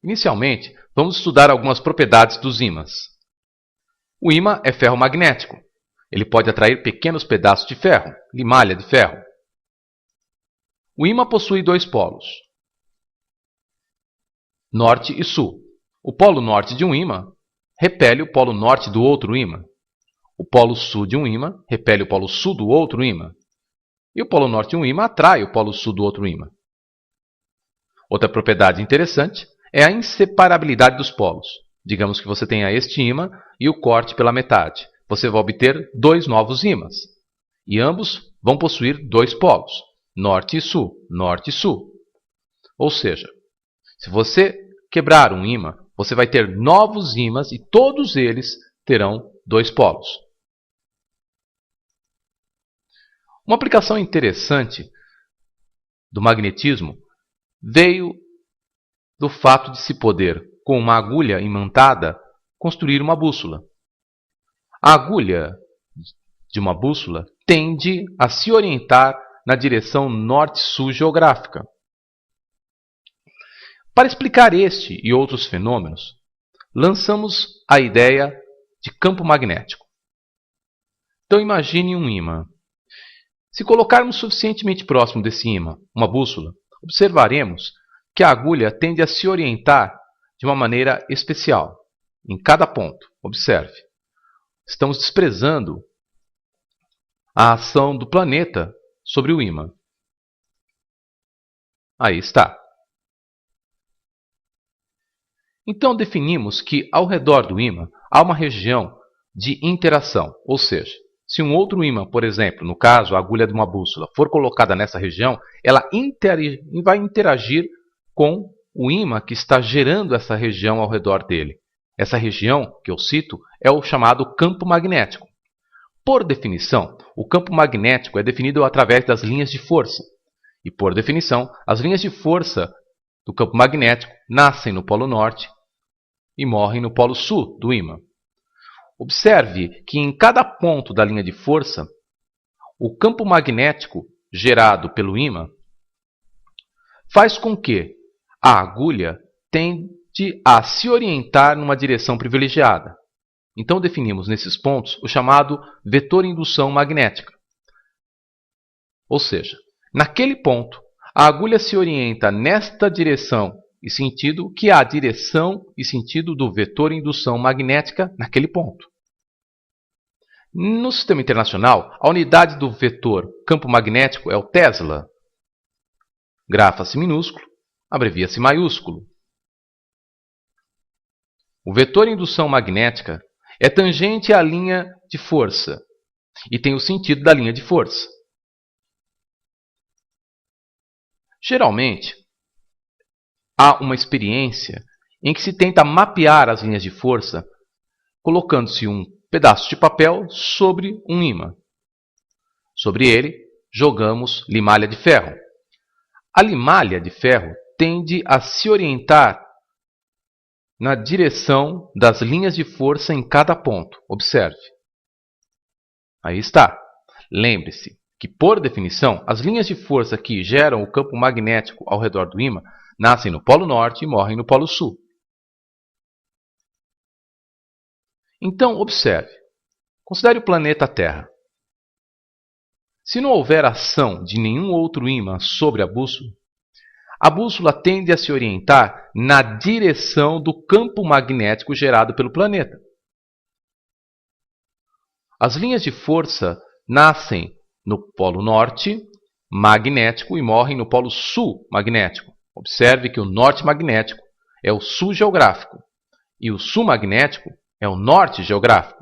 Inicialmente, vamos estudar algumas propriedades dos ímãs. O ímã é ferro magnético. Ele pode atrair pequenos pedaços de ferro, limalha de ferro. O ímã possui dois polos, norte e sul. O polo norte de um ímã repele o polo norte do outro ímã. O polo sul de um ímã repele o polo sul do outro ímã. E o polo norte de um ímã atrai o polo sul do outro ímã. Outra propriedade interessante é a inseparabilidade dos polos. Digamos que você tenha este ímã e o corte pela metade. Você vai obter dois novos ímãs. E ambos vão possuir dois polos, norte e sul, norte e sul. Ou seja, se você quebrar um ímã, você vai ter novos ímãs e todos eles terão dois polos. Uma aplicação interessante do magnetismo veio do fato de se poder, com uma agulha imantada, construir uma bússola. A agulha de uma bússola tende a se orientar na direção norte-sul geográfica. Para explicar este e outros fenômenos, lançamos a ideia de campo magnético. Então imagine um ímã. Se colocarmos suficientemente próximo desse ímã uma bússola, observaremos que a agulha tende a se orientar de uma maneira especial, em cada ponto. Observe. Estamos desprezando a ação do planeta sobre o ímã. Aí está. Então definimos que ao redor do ímã há uma região de interação, ou seja, se um outro ímã, por exemplo, no caso a agulha de uma bússola, for colocada nessa região, ela vai interagir com o ímã que está gerando essa região ao redor dele. Essa região, que eu cito, é o chamado campo magnético. Por definição, o campo magnético é definido através das linhas de força. E por definição, as linhas de força do campo magnético nascem no polo norte e morrem no polo sul do ímã. Observe que em cada ponto da linha de força, o campo magnético gerado pelo ímã faz com que a agulha tende a se orientar numa direção privilegiada. Então definimos nesses pontos o chamado vetor indução magnética. Ou seja, naquele ponto, a agulha se orienta nesta direção e sentido que é a direção e sentido do vetor indução magnética naquele ponto. No sistema internacional, a unidade do vetor campo magnético é o Tesla. Grafa-se minúsculo, abrevia-se maiúsculo. O vetor indução magnética é tangente à linha de força e tem o sentido da linha de força. Geralmente, há uma experiência em que se tenta mapear as linhas de força colocando-se um pedaço de papel sobre um ímã. Sobre ele, jogamos limalha de ferro. A limalha de ferro tende a se orientar na direção das linhas de força em cada ponto. Observe. Aí está. Lembre-se que, por definição, as linhas de força que geram o campo magnético ao redor do ímã nascem no polo norte e morrem no polo sul. Então, observe. Considere o planeta Terra. Se não houver ação de nenhum outro ímã sobre a bússola tende a se orientar na direção do campo magnético gerado pelo planeta. As linhas de força nascem no polo norte magnético e morrem no polo sul magnético. Observe que o norte magnético é o sul geográfico e o sul magnético é o norte geográfico.